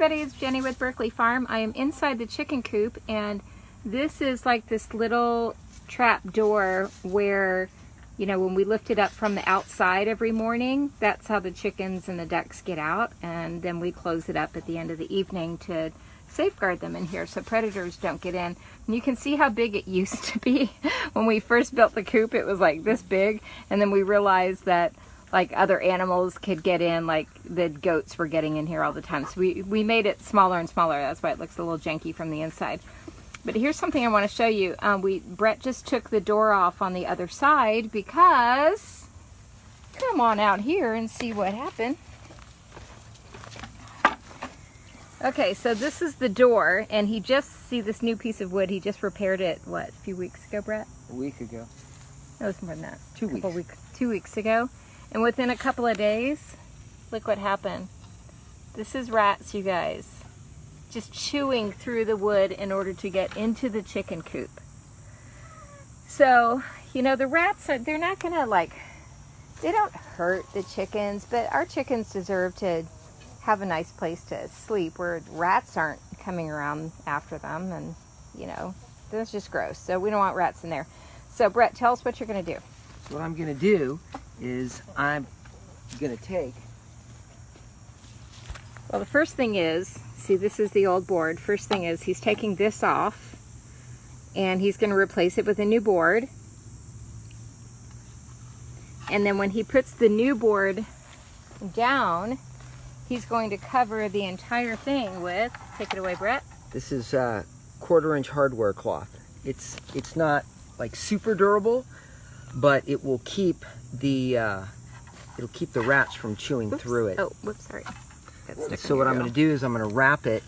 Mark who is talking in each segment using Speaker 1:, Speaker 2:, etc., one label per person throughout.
Speaker 1: everybody, it's Jenny with Berkeley Farm. I am inside the chicken coop, and this is like this little trap door where, you know, when we lift it up from the outside every morning, that's how the chickens and the ducks get out, and then we close it up at the end of the evening to safeguard them in here so predators don't get in. And you can see how big it used to be. When we first built the coop, it was like this big, and then we realized that like other animals could get in, like the goats were getting in here all the time. So we made it smaller and smaller. That's why it looks a little janky from the inside. But here's something I want to show you. Brett just took the door off on the other side because, come on out here and see what happened. Okay, so this is the door, and he just, see this new piece of wood, he just repaired it, what, a few weeks ago, Brett?
Speaker 2: A week ago.
Speaker 1: No, it was more than that.
Speaker 2: 2 weeks.
Speaker 1: 2 weeks ago. And within a couple of days, look what happened. This is rats, you guys. Just chewing through the wood in order to get into the chicken coop. So, you know, the rats, they're not gonna they don't hurt the chickens, but our chickens deserve to have a nice place to sleep where rats aren't coming around after them, and, you know, that's just gross. So we don't want rats in there. So Brett, tell us what you're gonna do.
Speaker 2: So what I'm gonna do is I'm gonna take,
Speaker 1: well, the first thing is, see, this is the old board. First thing is he's taking this off and he's going to replace it with a new board. And then when he puts the new board down, he's going to cover the entire thing with, take it away, Brett.
Speaker 2: this is 1/4-inch hardware cloth. It's not like super durable, but it will keep the it'll keep the rats from chewing through it.
Speaker 1: Oh, whoops, sorry.
Speaker 2: So what I'm going to do is I'm going to wrap it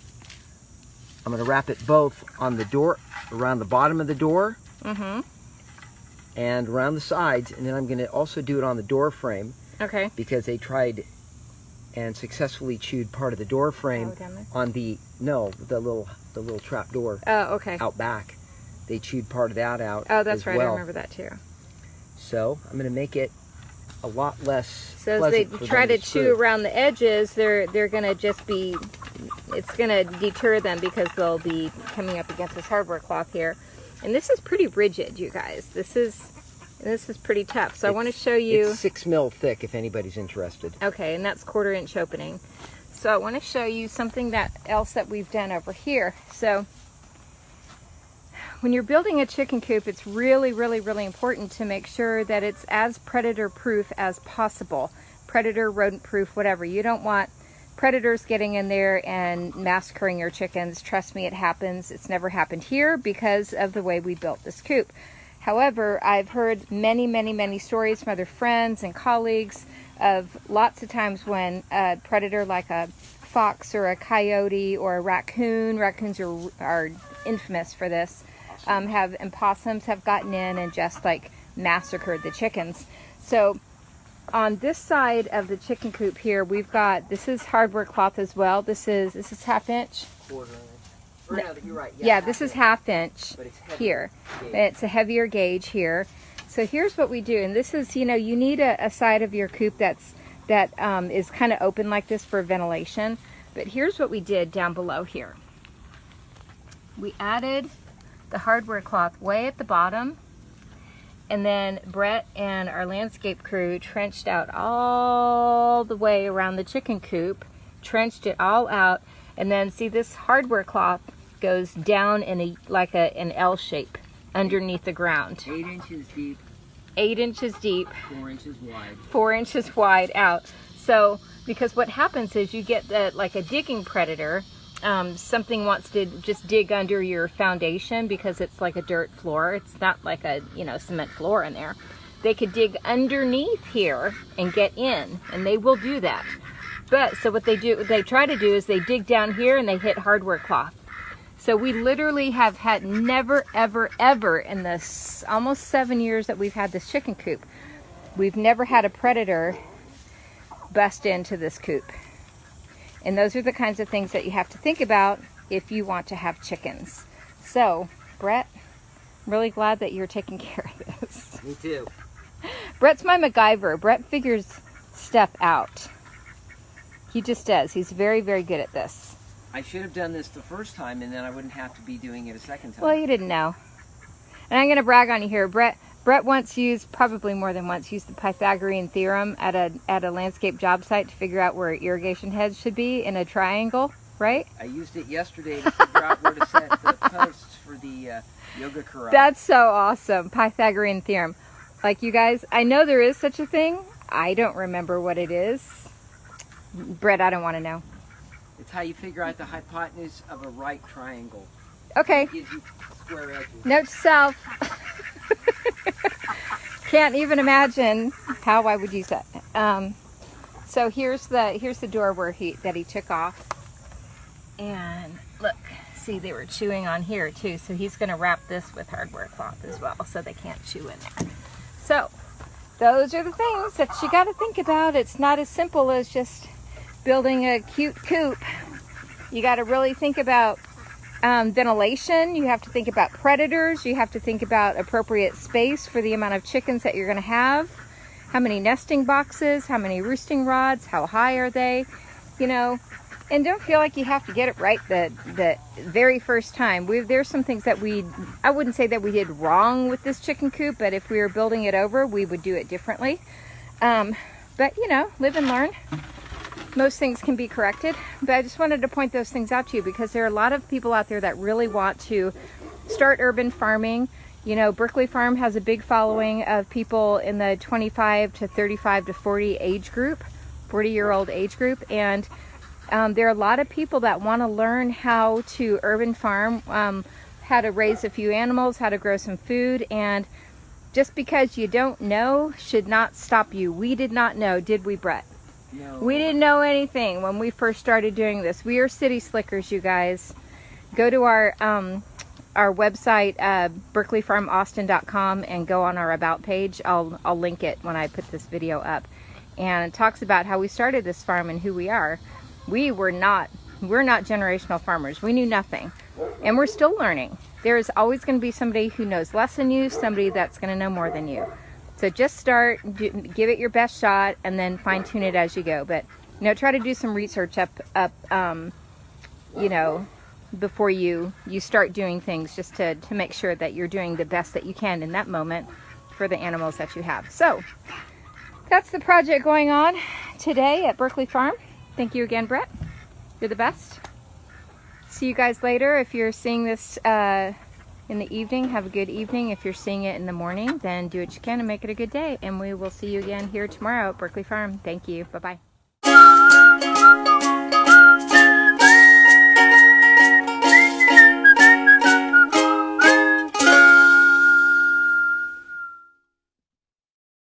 Speaker 2: both on the door, around the bottom of the door, and around the sides, and then I'm going to also do it on the door frame.
Speaker 1: Okay.
Speaker 2: Because they tried and successfully chewed part of the door frame on the little trap door.
Speaker 1: Oh, okay.
Speaker 2: Out back. They chewed part of that out.
Speaker 1: Oh, that's
Speaker 2: as
Speaker 1: right.
Speaker 2: well.
Speaker 1: I remember that too.
Speaker 2: So I'm going to make it a lot less.
Speaker 1: So as they try to chew around the edges, they're going to just be, it's going to deter them because they'll be coming up against this hardware cloth here. And this is pretty rigid, you guys. This is pretty tough. So I want to show you.
Speaker 2: It's 6 mil thick if anybody's interested.
Speaker 1: Okay, and that's 1/4-inch opening. So I want to show you something else that we've done over here. So when you're building a chicken coop, it's really, really, really important to make sure that it's as predator proof as possible. Predator, rodent proof, whatever. You don't want predators getting in there and massacring your chickens. Trust me, it happens. It's never happened here because of the way we built this coop. However, I've heard many, many, many stories from other friends and colleagues of lots of times when a predator like a fox or a coyote or a raccoon, raccoons are infamous for this, and possums have gotten in and just like massacred the chickens. So on this side of the chicken coop here, we've got, this is hardware cloth as well. This is 1/2 inch.
Speaker 2: 1/4 inch. Or no, you're right.
Speaker 1: Yeah, this is 1/2 inch here. It's a heavier gauge here. So here's what we do, and this is, you know, you need a side of your coop that is kind of open like this for ventilation. But here's what we did down below here. We added the hardware cloth way at the bottom, and then Brett and our landscape crew trenched out all the way around the chicken coop, trenched it all out, and then see this hardware cloth goes down in an L shape underneath the ground.
Speaker 2: 8 inches deep.
Speaker 1: 8 inches deep.
Speaker 2: 4 inches wide.
Speaker 1: 4 inches wide out. So, because what happens is you get like a digging predator. Something wants to just dig under your foundation because it's like a dirt floor. It's not like a, you know, cement floor in there. They could dig underneath here and get in, and they will do that. But so what they try to do is they dig down here and they hit hardware cloth. So we literally have had never, ever, ever in this almost 7 years that we've had this chicken coop, we've never had a predator bust into this coop. And those are the kinds of things that you have to think about if you want to have chickens. So, Brett, I'm really glad that you're taking care of this.
Speaker 2: Me too.
Speaker 1: Brett's my MacGyver. Brett figures stuff out. He just does. He's very, very good at this.
Speaker 2: I should have done this the first time, and then I wouldn't have to be doing it a second time.
Speaker 1: Well, you didn't know. And I'm going to brag on you here. Brett once used, probably more than once, used the Pythagorean theorem at a landscape job site to figure out where irrigation heads should be in a triangle, right?
Speaker 2: I used it yesterday to figure out where to set the posts for the yoga corral.
Speaker 1: That's so awesome. Pythagorean theorem. Like, you guys, I know there is such a thing. I don't remember what it is. Brett, I don't want to know.
Speaker 2: It's how you figure out the hypotenuse of a right triangle.
Speaker 1: Okay.
Speaker 2: It gives you square edges.
Speaker 1: Note to self. Can't even imagine how I would use that. So here's the door that he took off. And look, see, they were chewing on here too. So he's going to wrap this with hardware cloth as well, so they can't chew in there. So those are the things that you got to think about. It's not as simple as just building a cute coop. You got to really think about ventilation. You have to think about predators. You have to think about appropriate space for the amount of chickens that you're going to have. How many nesting boxes, how many roosting rods, how high are they, you know. And don't feel like you have to get it right the very first time. There's some things that I wouldn't say that we did wrong with this chicken coop, but if we were building it over, we would do it differently. But you know, live and learn. Most things can be corrected, but I just wanted to point those things out to you because there are a lot of people out there that really want to start urban farming. You know, Berkeley Farm has a big following of people in the 25 to 35 to 40 age group, 40-year-old age group, and there are a lot of people that want to learn how to urban farm, how to raise a few animals, how to grow some food, and just because you don't know should not stop you. We did not know, did we, Brett?
Speaker 2: No.
Speaker 1: We didn't know anything when we first started doing this. We are city slickers, you guys. Go to our website, berkeleyfarmaustin.com, and go on our About page. I'll link it when I put this video up. And it talks about how we started this farm and who we are. We're not generational farmers. We knew nothing. And we're still learning. There's always going to be somebody who knows less than you, somebody that's going to know more than you. So just start, give it your best shot, and then fine tune it as you go. But, you know, try to do some research up you know, before you start doing things, just to make sure that you're doing the best that you can in that moment for the animals that you have. So that's the project going on today at Berkeley Farm. Thank you again, Brett. You're the best. See you guys later. If you're seeing this in the evening, have a good evening. If you're seeing it in the morning, then do what you can and make it a good day. And we will see you again here tomorrow at Berkeley Farm. Thank you. Bye-bye.